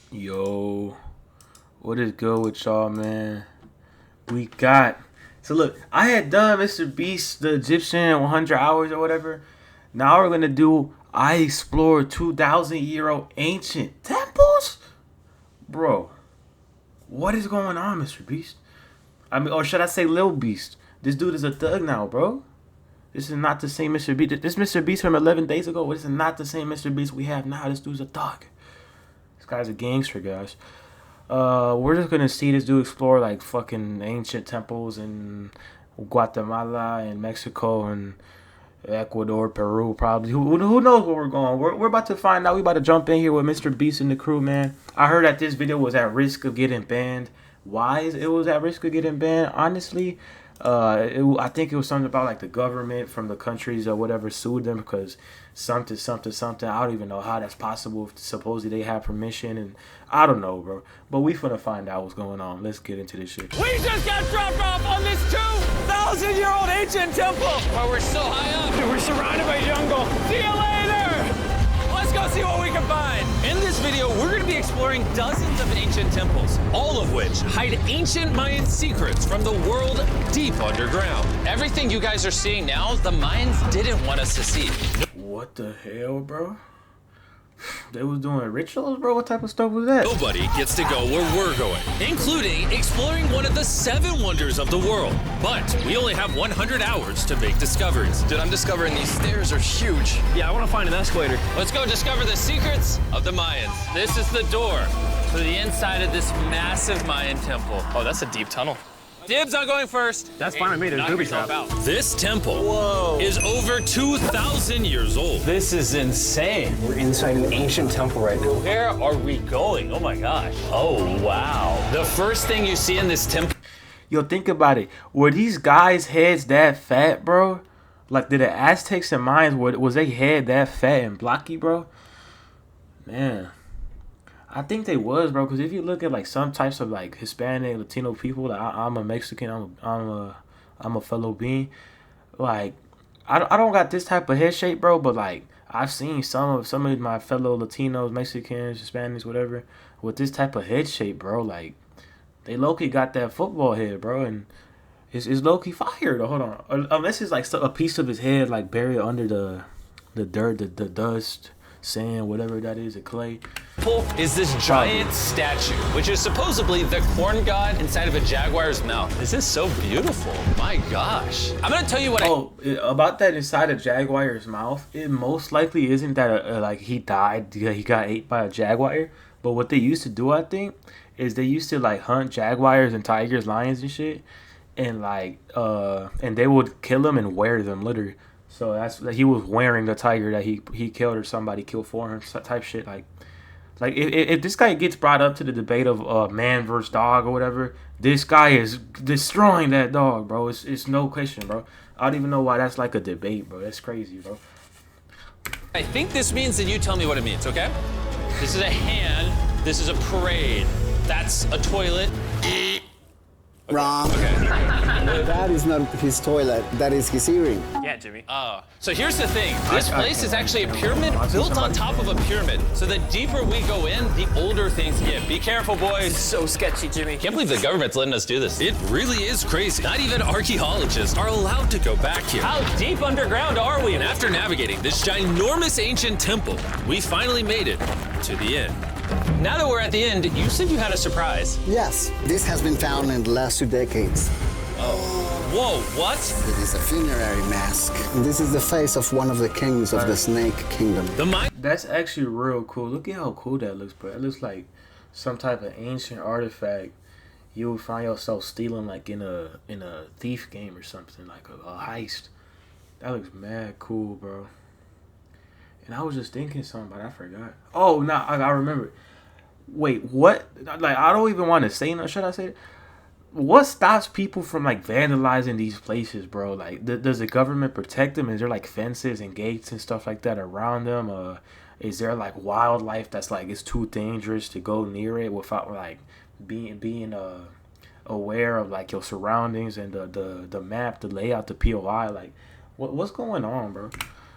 Yo, what is good with y'all, man? We got so look. I had done Mr. Beast, the Egyptian 100 hours or whatever. Now we're gonna do. I explored 2,000-year-old ancient temples, bro. What is going on, Mr. Beast? I mean, or should I say, Lil Beast? This dude is a thug now, bro. This is not the same Mr. Beast. This Mr. Beast from 11 days ago. This is not the same Mr. Beast we have now. This dude's a thug. This guy's a gangster, guys. We're just gonna see this dude explore like fucking ancient temples in Guatemala and Mexico and Ecuador, Peru, probably. Who knows where we're going? We're about to find out. We about to jump in here with Mr. Beast and the crew, man. I heard that this video was at risk of getting banned. Why it was at risk of getting banned? Honestly, I think it was something about like the government from the countries or whatever sued them because something. I don't even know how that's possible. Supposedly they have permission and I don't know, bro. But we finna find out what's going on. Let's get into this shit. We just got dropped off on this 2,000-year-old ancient temple. Oh, we're so high up. We're surrounded by jungle. See you later. Let's go see what we can find. In this video, we're going to be exploring dozens of ancient temples, all of which hide ancient Mayan secrets from the world deep underground. Everything you guys are seeing now, the Mayans didn't want us to see. What the hell, bro? They was doing rituals, bro? What type of stuff was that? Nobody gets to go where we're going, including exploring one of the 7 wonders of the world. But we only have 100 hours to make discoveries. Dude, I'm discovering these stairs are huge. Yeah, I want to find an escalator. Let's go discover the secrets of the Mayans. This is the door to the inside of this massive Mayan temple. Oh, that's a deep tunnel. Dibs on going first. That's fine with me. There's booby trap. This temple is over 2,000 years old. This is insane. We're inside an ancient temple right now. Where are we going? Oh my gosh. Oh, wow. The first thing you see in this temple. Yo, think about it. Were these guys' heads that fat, bro? Like, did the Aztecs and Mayans, was they head that fat and blocky, bro? Man. I think they was, bro, because if you look at like some types of like Hispanic, Latino people, like I'm a Mexican, I'm a fellow being, like I don't got this type of head shape, bro, but like I've seen some of my fellow Latinos, Mexicans, Hispanics, whatever, with this type of head shape, bro. Like they low-key got that football head, bro, and it's low-key fire though. Hold on, unless it's like a piece of his head like buried under the dirt, the dust, sand, whatever that is, the clay. Is this giant statue, which is supposedly the corn god inside of a jaguar's mouth. This is so beautiful. My gosh. I'm gonna tell you what about that inside a jaguar's mouth. It most likely isn't that like he died, he got ate by a jaguar. But what they used to do, I think, is they used to like hunt jaguars and tigers, lions and shit, and like and they would kill them and wear them literally. So that's he was wearing the tiger that he killed or somebody killed for him type shit. Like if this guy gets brought up to the debate of man versus dog or whatever, this guy is destroying that dog, bro. It's no question, bro. I don't even know why that's like a debate, bro. That's crazy, bro. I think this means that you tell me what it means, okay? This is a hand. This is a parade. That's a toilet. Wrong. Okay. That is not his toilet. That is his earring. Yeah, Jimmy. So here's the thing. This place is actually a pyramid built on top of a pyramid. So the deeper we go in, the older things get. Be careful, boys. So sketchy, Jimmy. Can't believe the government's letting us do this. It really is crazy. Not even archaeologists are allowed to go back here. How deep underground are we? And after navigating this ginormous ancient temple, we finally made it to the end. Now that we're at the end, you said you had a surprise. Yes, this has been found in the last 2 decades. Whoa, what? It is a funerary mask. This is the face of one of the kings of the Snake Kingdom. That's actually real cool. Look at how cool that looks, bro. It looks like some type of ancient artifact you would find yourself stealing like in a thief game or something, like a heist. That looks mad cool, bro. And I was just thinking something, but I forgot. Oh, no, I remember. Wait, what? Like, I don't even want to say no. Should I say it? What stops people from, like, vandalizing these places, bro? Like, does the government protect them? Is there, like, fences and gates and stuff like that around them? Is there, like, wildlife that's, like, it's too dangerous to go near it without, like, being aware of, like, your surroundings and the map, the layout, the POI? Like, what's going on, bro?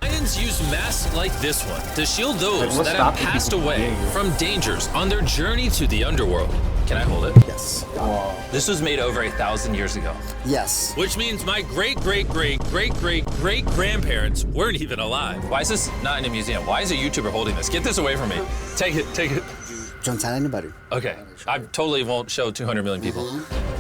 Lions use masks like this one to shield those what's that have stopping passed people from away being here? from dangers on their journey to the underworld. Can I hold it? Yes. This was made over 1,000 years ago, Yes. which means my great-great-great-great-great-grandparents weren't even alive. Why is this not in a museum? Why is a YouTuber holding this? Get this away from me. Take it, take it. Don't tell anybody. Okay, I totally won't show 200 million people.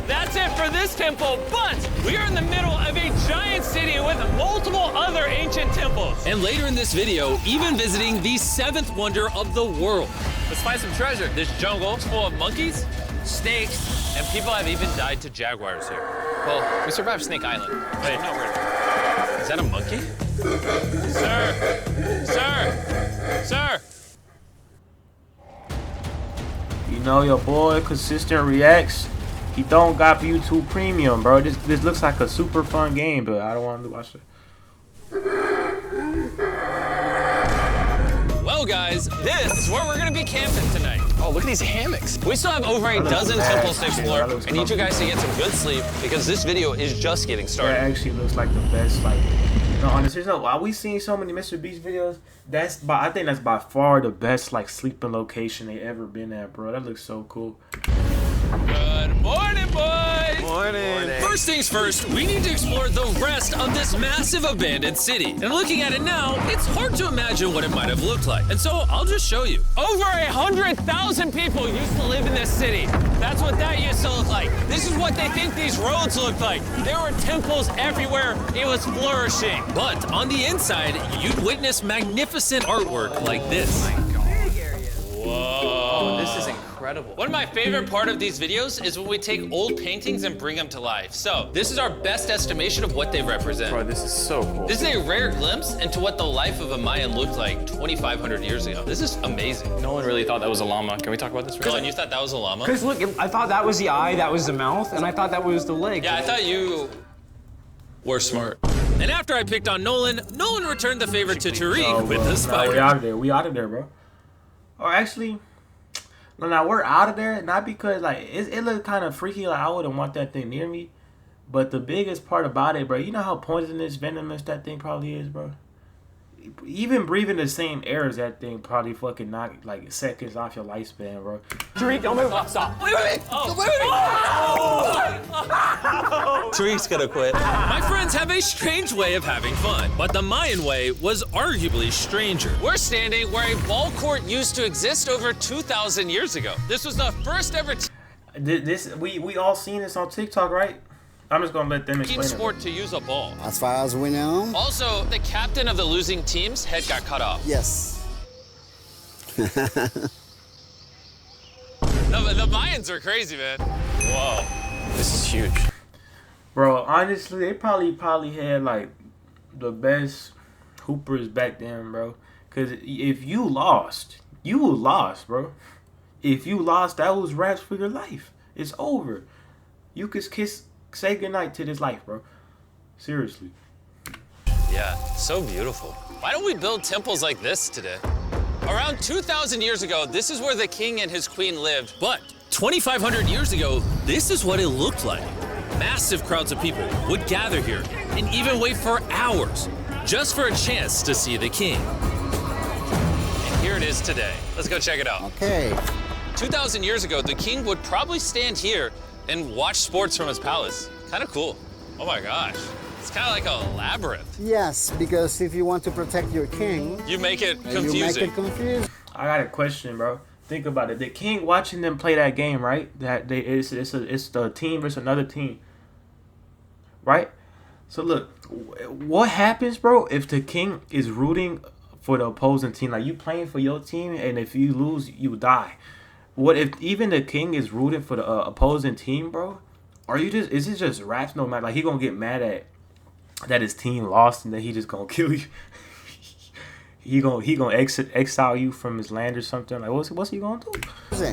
That's it for this temple, but we are in the middle of a giant city with multiple other ancient temples. And later in this video, even visiting the 7th wonder of the world. Let's find some treasure. This jungle is full of monkeys, snakes, and people have even died to jaguars here. Well, we survived Snake Island. Wait, no, where? Is that a monkey? Sir! Sir! Sir! You know your boy consistent reacts. He don't got YouTube Premium, bro. This looks like a super fun game, but I don't want to watch it. Well, guys, this is where we're gonna be camping tonight. Oh, look at these hammocks. We still have over a dozen temples to explore. That looks I need you guys to get some good sleep because this video is just getting That started. actually looks like the best. Like, no, honestly, no. While we seen so many Mr. Beast videos, I think that's by far the best like sleeping location they ever been at, bro. That looks so cool. Good morning, boys! Morning. First things first, we need to explore the rest of this massive abandoned city. And looking at it now, it's hard to imagine what it might have looked like. And so I'll just show you. Over 100,000 people used to live in this city. That's what that used to look like. This is what they think these roads look like. There were temples everywhere. It was flourishing. But on the inside, you'd witness magnificent artwork like this. Oh, this is incredible. One of my favorite part of these videos is when we take old paintings and bring them to life. So this is our best estimation of what they represent. Bro, this is so cool. This is a rare glimpse into what the life of a Mayan looked like 2,500 years ago. This is amazing. No one really thought that was a llama. Can we talk about this? Dylan, you thought that was a llama? Because look, I thought that was the eye, that was the mouth, and I thought that was the leg. Yeah, I thought you were smart. And after I picked on Nolan returned the favor to Tariq with the We spider. out of there. We out of there, bro. Or actually, no, now we're out of there. Not because like it looked kind of freaky. Like I wouldn't want that thing near me. But the biggest part about it, bro, you know how poisonous, venomous that thing probably is, bro. Even breathing the same air as that thing probably fucking knock like seconds off your lifespan, bro. Tariq, don't move. Stop. Wait. Tariq's gonna quit. My friends have a strange way of having fun, but the Mayan way was arguably stranger. We're standing where a ball court used to exist over 2,000 years ago. This was the first ever We all seen this on TikTok, right? I'm just gonna let them team explain sport it. to use a ball. As far as we know, Also, the captain of the losing team's head got cut off. yes. The Mayans are crazy, man. Whoa. This is huge. Bro, honestly, they probably had like the best hoopers back then, bro. Cause if you lost, bro. If you lost, that was raps for your life. It's over. You could say goodnight to this life, bro. Seriously. Yeah, so beautiful. Why don't we build temples like this today? Around 2,000 years ago, this is where the king and his queen lived. But 2,500 years ago, this is what it looked like. Massive crowds of people would gather here and even wait for hours just for a chance to see the king. And here it is today. Let's go check it out. Okay. 2,000 years ago, the king would probably stand here and watch sports from his palace. Kind of cool. Oh my gosh. It's kind of like a labyrinth. Yes, because if you want to protect your king, You make it you make confusing. it confusing. I got a question, bro. Think about it. The king watching them play that game, right? It's the team versus another team, right? So look, what happens, bro, if the king is rooting for the opposing team? Like you playing for your team, and if you lose, you die. What if even the king is rooting for the opposing team, bro? Is it just raps no matter? Like he gonna get mad at that his team lost, and then he just gonna kill you. he gonna exile you from his land or something. Like what's he gonna do?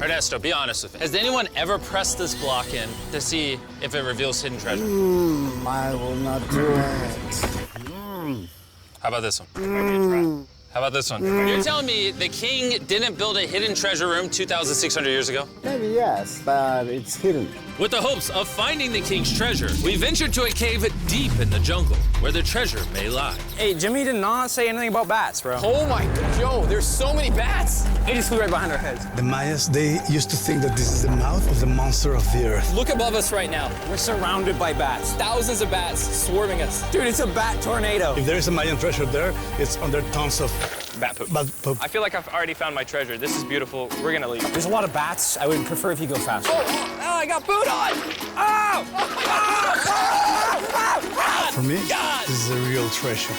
Ernesto, be honest with me. Has anyone ever pressed this block in to see if it reveals hidden treasure? I will not do it. How about this one? How How about this one? You're telling me the king didn't build a hidden treasure room 2,600 years ago? Maybe yes, but it's hidden. With the hopes of finding the king's treasure, we ventured to a cave deep in the jungle where the treasure may lie. Hey, Jimmy did not say anything about bats, bro. Oh my, Joe, there's so many bats. They just flew right behind our heads. The Mayas, they used to think that this is the mouth of the monster of the earth. Look above us right now. We're surrounded by bats. Thousands of bats swarming us. Dude, it's a bat tornado. If there is a Mayan treasure there, it's under tons of Bat poop. bat poop. I feel like I've already found my treasure. This is beautiful. We're gonna leave. There's a lot of bats. I would prefer if you go faster. Oh, I got food on. Oh! For me, this is a real treasure.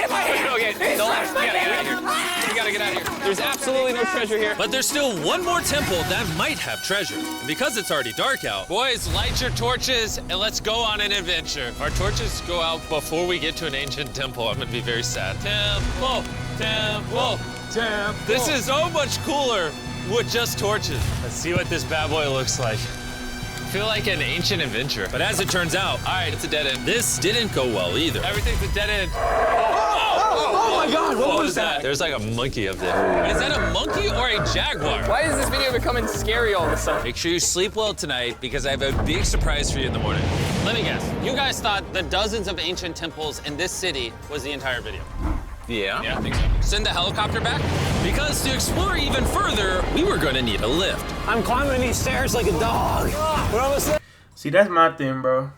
Hit my hand. Okay, the last. We gotta get out of here. We gotta get out of here. There's absolutely no treasure here. But there's still one more temple that might have treasure. And because it's already dark out, boys, light your torches and let's go on an adventure. Our torches go out before we get to an ancient temple. I'm gonna be very sad. Temple, temple, temple. This is so much cooler with just torches. Let's see what this bad boy looks like. I feel like an ancient adventure. But as it turns out, all right, it's a dead end. This didn't go well either. Everything's a dead end. Oh my God, what was that? There's like a monkey up there. Is that a monkey or a jaguar? Why is this video becoming scary all of a sudden? Make sure you sleep well tonight because I have a big surprise for you in the morning. Let me guess. You guys thought the dozens of ancient temples in this city was the entire video. Yeah. Yeah, I think so. Send the helicopter back? Because to explore even further, we were gonna need a lift. I'm climbing these stairs like a dog. We're almost there. See, that's my thing, bro.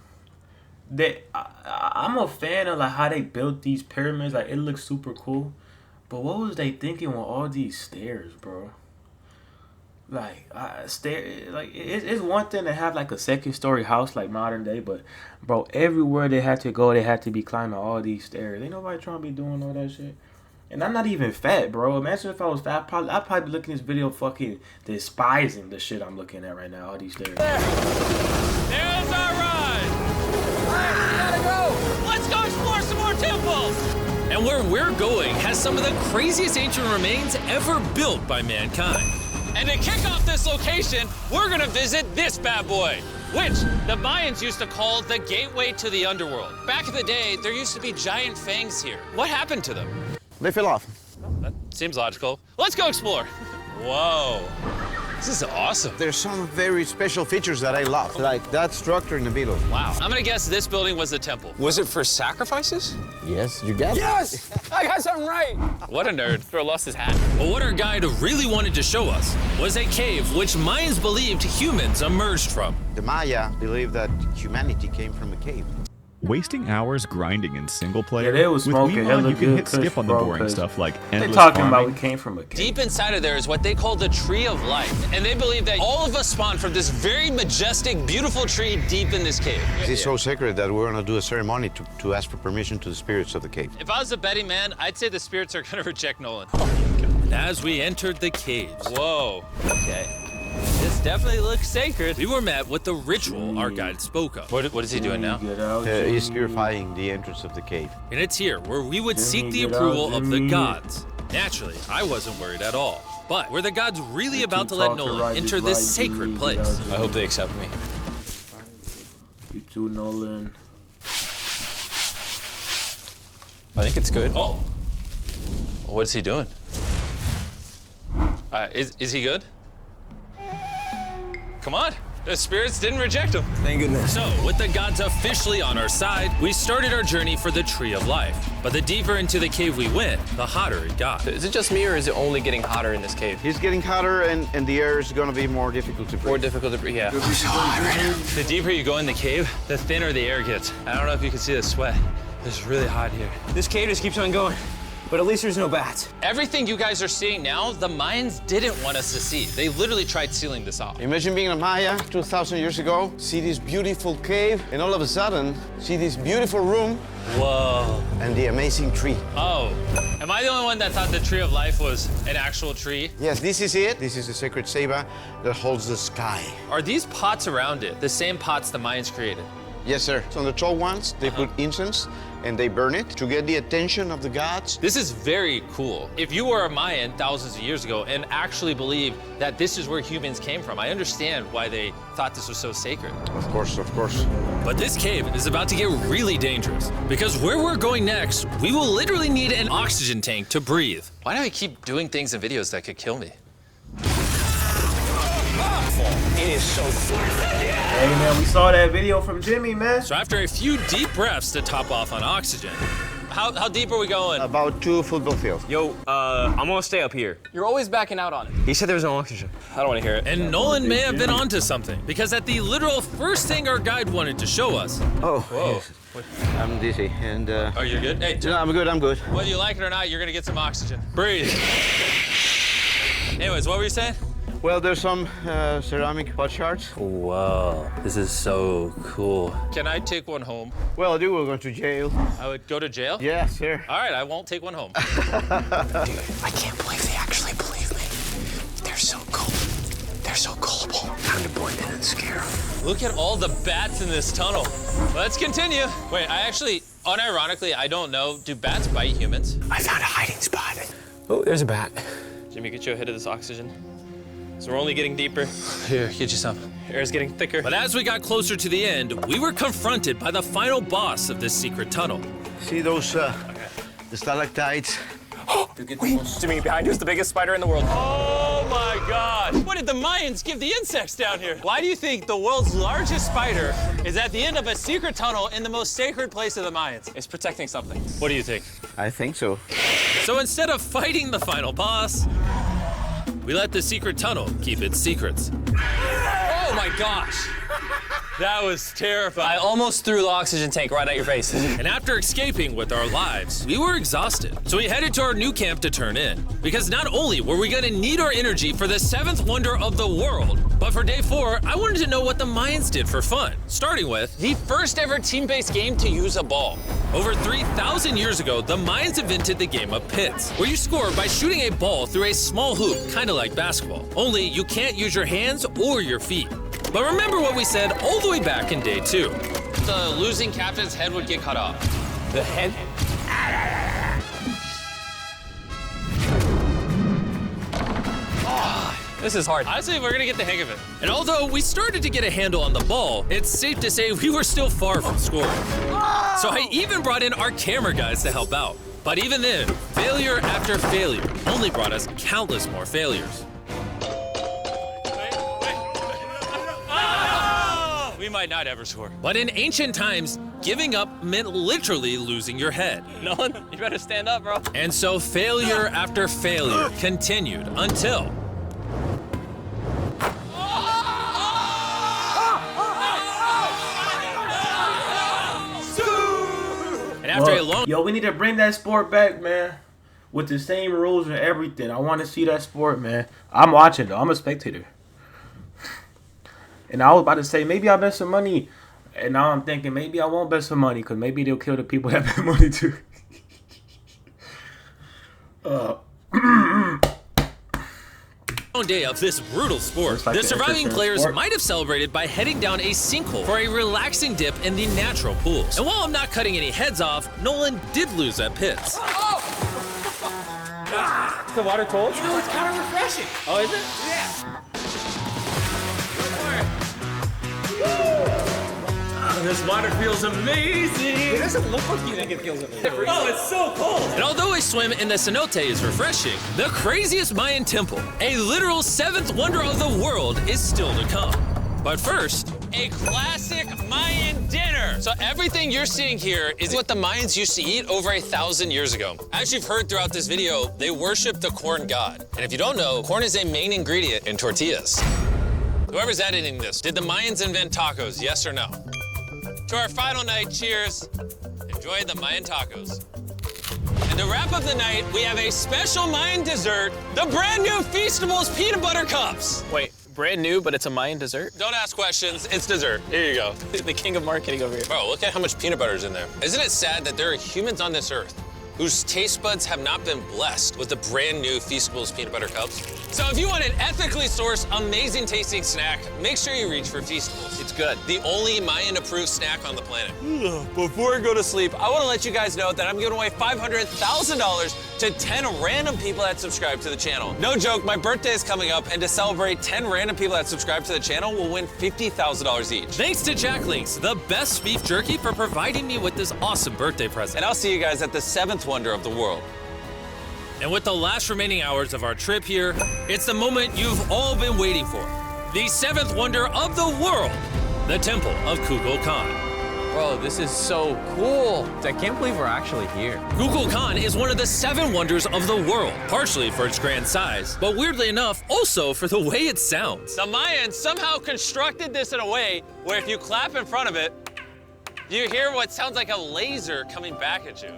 I'm a fan of like how they built these pyramids. Like, it looks super cool. But what was they thinking with all these stairs, bro? Like, it's one thing to have like a second-story house like modern day, but bro, everywhere they had to go, they had to be climbing all these stairs. Ain't nobody trying to be doing all that shit. And I'm not even fat, bro. Imagine if I was fat. I'd probably be looking at this video fucking despising the shit I'm looking at right now. All these stairs. There's our ride! We gotta go! Let's go explore some more temples! And where we're going has some of the craziest ancient remains ever built by mankind. And to kick off this location, we're gonna visit this bad boy, which the Mayans used to call the gateway to the underworld. Back in the day, there used to be giant fangs here. What happened to them? They fell off. That seems logical. Let's go explore. Whoa, this is awesome. There's some very special features that I love, like that structure in the middle. Wow, I'm gonna guess this building was the temple. Was it for sacrifices? Yes, you get it. Yes! I got something right. What a nerd. Throw lost his hat. But what our guide really wanted to show us was a cave which Mayans believed humans emerged from. The Maya believed that humanity came from a cave. Wasting hours grinding in single player. Yeah, they was with smoking Wii hella on, you can good hit skip kush, on the bro, boring 'cause stuff like They endless talking farming. about we came from a cave. Deep inside of there is what they call the Tree of Life. And they believe that all of us spawned from this very majestic, beautiful tree deep in this cave. It's so sacred that we're gonna do a ceremony to ask for permission to the spirits of the cave. If I was a betting man, I'd say the spirits are gonna reject Nolan. And as we entered the caves, whoa, okay. This definitely looks sacred. We were met with the ritual our guide spoke of. What is he doing now? Get out, He's Jimmy. purifying the entrance of the cave. And it's here where we would seek the Jimmy, get out, approval of the Jimmy. gods. Naturally, I wasn't worried at all. But were the gods really about to too let tall to Nolan ride enter this this ride, sacred Jimmy, place? get out, I hope they accept me. You too, Nolan. I think it's good. Oh. What's he doing? Is he good? Come on. The spirits didn't reject him. Thank goodness. So, with the gods officially on our side, we started our journey for the Tree of Life. But the deeper into the cave we went, the hotter it got. Is it just me or is it only getting hotter in this cave? He's getting hotter and the air is gonna be more difficult to breathe. More difficult to breathe, yeah. The deeper you go in the cave, the thinner the air gets. I don't know if you can see the sweat. It's really hot here. This cave just keeps on going. But at least there's no bats. Everything you guys are seeing now, the Mayans didn't want us to see. They literally tried sealing this off. Imagine being a Maya 2,000 years ago, see this beautiful cave, and all of a sudden, see this beautiful room Whoa. and the amazing tree. Oh, am I the only one that thought the Tree of Life was an actual tree? Yes, this is it. This is the sacred ceiba that holds the sky. Are these pots around it the same pots the Mayans created? Yes, sir. So on the tall ones, they put incense, and they burn it to get the attention of the gods. This is very cool. If you were a Mayan thousands of years ago and actually believe that this is where humans came from, I understand why they thought this was so sacred. Of course, of course. But this cave is about to get really dangerous because where we're going next, we will literally need an oxygen tank to breathe. Why do I keep doing things in videos that could kill me? It is so Hey man, we saw that video from Jimmy, man. So after a few deep breaths to top off on oxygen, how deep are we going? About 2 football fields. Yo, I'm gonna stay up here. You're always backing out on it. He said there was no oxygen. I don't want to hear it. And Nolan may have been onto something because at the literal first thing our guide wanted to show us. Oh, Whoa. I'm dizzy and... Are you good? Hey, No, I'm good, I'm good. whether you like it or not, you're gonna get some oxygen. Breathe. Anyways, what were you saying? Well, there's some ceramic pot shards. Whoa, this is so cool. Can I take one home? Well, I do, we're going to jail. I would go to jail? Yeah, sir. All right, I won't take one home. I can't believe they actually believe me. They're so cool. They're so gullible. Time to blend in and scare them. Look at all the bats in this tunnel. Let's continue. Wait, I actually, unironically, I don't know. Do bats bite humans? I found a hiding spot. Oh, there's a bat. Jimmy, get you a hit of this oxygen. So we're only getting deeper. Here, get you some. Air's getting thicker. But as we got closer to the end, we were confronted by the final boss of this secret tunnel. See those, the stalactites? Jimmy, behind you is the biggest spider in the world. Oh my God! What did the Mayans give the insects down here? Why do you think the world's largest spider is at the end of a secret tunnel in the most sacred place of the Mayans? It's protecting something. What do you think? I think so. So instead of fighting the final boss, we let the secret tunnel keep its secrets. Oh my gosh! That was terrifying. I almost threw the oxygen tank right at your face. And after escaping with our lives, we were exhausted. So we headed to our new camp to turn in. Because not only were we gonna need our energy for the 7th wonder of the world, but for day 4, I wanted to know what the Mayans did for fun. Starting with the first ever team-based game to use a ball. Over 3,000 years ago, the Mayans invented the game of pits, where you score by shooting a ball through a small hoop, kind of like basketball. Only you can't use your hands or your feet. But remember what we said all the way back in day 2. The losing captain's head would get cut off. The head? This is hard. Honestly, we're gonna get the hang of it. And although we started to get a handle on the ball, it's safe to say we were still far from scoring. So I even brought in our camera guys to help out. But even then, failure after failure only brought us countless more failures. We might not ever score. But in ancient times, giving up meant literally losing your head. Nolan, you better stand up, bro. And so failure after failure continued until... And after a long... Yo, we need to bring that sport back, man. With the same rules and everything. I want to see that sport, man. I'm watching, though. I'm a spectator. And I was about to say, maybe I'll bet some money. And now I'm thinking, maybe I won't bet some money. Because maybe they'll kill the people that bet money, too. Day of this brutal sport, like the surviving players sport. might have celebrated by heading down a sinkhole for a relaxing dip in the natural pools. And while I'm not cutting any heads off, Nolan did lose at pits. The water cold? You know, it's kind of refreshing. Oh, is it? This water feels amazing. It doesn't look like you think it feels amazing. Oh, it's so cold. And although a swim in the cenote is refreshing, the craziest Mayan temple, a literal 7th wonder of the world, is still to come. But first, a classic Mayan dinner. So everything you're seeing here is what the Mayans used to eat over 1,000 years ago. As you've heard throughout this video, they worship the corn god. And if you don't know, corn is a main ingredient in tortillas. Whoever's editing this, did the Mayans invent tacos, yes or no? To our final night, cheers. Enjoy the Mayan tacos. And to wrap up the night, we have a special Mayan dessert, the brand new Feastables peanut butter cups. Wait, brand new, but it's a Mayan dessert? Don't ask questions, it's dessert. Here you go. The king of marketing over here. Bro, look at how much peanut butter is in there. Isn't it sad that there are humans on this earth whose taste buds have not been blessed with the brand new Feastables peanut butter cups. So if you want an ethically sourced, amazing tasting snack, make sure you reach for Feastables. It's good. The only Mayan approved snack on the planet. Before I go to sleep, I want to let you guys know that I'm giving away $500,000 to 10 random people that subscribe to the channel. No joke, my birthday is coming up, and to celebrate, 10 random people that subscribe to the channel will win $50,000 each. Thanks to Jack Links, the best beef jerky, for providing me with this awesome birthday present. And I'll see you guys at the 7th wonder of the world. And with the last remaining hours of our trip here, it's the moment you've all been waiting for. The 7th wonder of the world, the Temple of Kukulkan. Bro, this is so cool. I can't believe we're actually here. Kukulkan is one of the 7 wonders of the world, partially for its grand size, but weirdly enough, also for the way it sounds. The Mayans somehow constructed this in a way where if you clap in front of it, you hear what sounds like a laser coming back at you.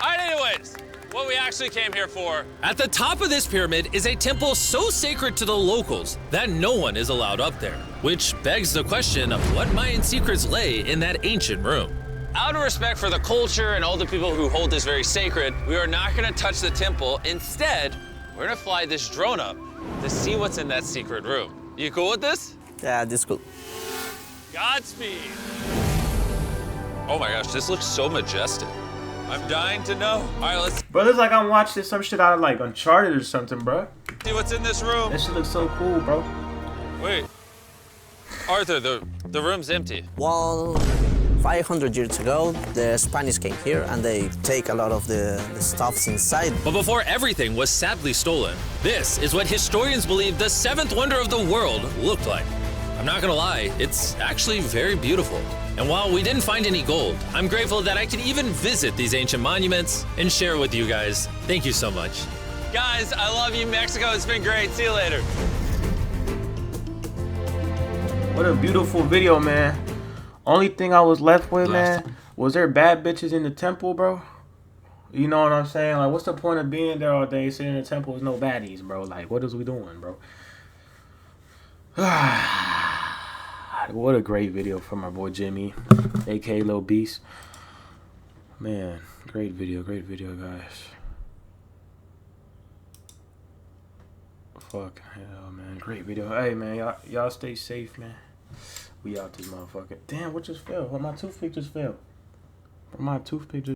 All right, anyways, what we actually came here for. At the top of this pyramid is a temple so sacred to the locals that no one is allowed up there, which begs the question of what Mayan secrets lay in that ancient room. Out of respect for the culture and all the people who hold this very sacred, we are not gonna touch the temple. Instead, we're gonna fly this drone up to see what's in that secret room. You cool with this? Yeah, this cool. Godspeed. Oh my gosh, this looks so majestic. I'm dying to know. All right, let's Bro, it's like I'm watching some shit out of like Uncharted or something, bro. see what's in this room. That shit looks so cool, bro. Wait. Arthur, the room's empty. Well, 500 years ago, the Spanish came here and they take a lot of the stuffs inside. But before everything was sadly stolen, this is what historians believe the 7th wonder of the world looked like. I'm not gonna lie, it's actually very beautiful. And while we didn't find any gold, I'm grateful that I could even visit these ancient monuments and share with you guys. Thank you so much. Guys, I love you, Mexico. It's been great. See you later. What a beautiful video, man. Only thing I was left with, man, was there bad bitches in the temple, bro? You know what I'm saying? Like, what's the point of being there all day sitting in the temple with no baddies, bro? Like, what is we doing, bro? What a great video from our boy Jimmy, aka Lil Beast. Man, great video, guys. Fuck hell, man, great video. Hey, man, y'all stay safe, man. We out this motherfucker. Damn, what just fell? What, my toothpick just fell? My toothpick just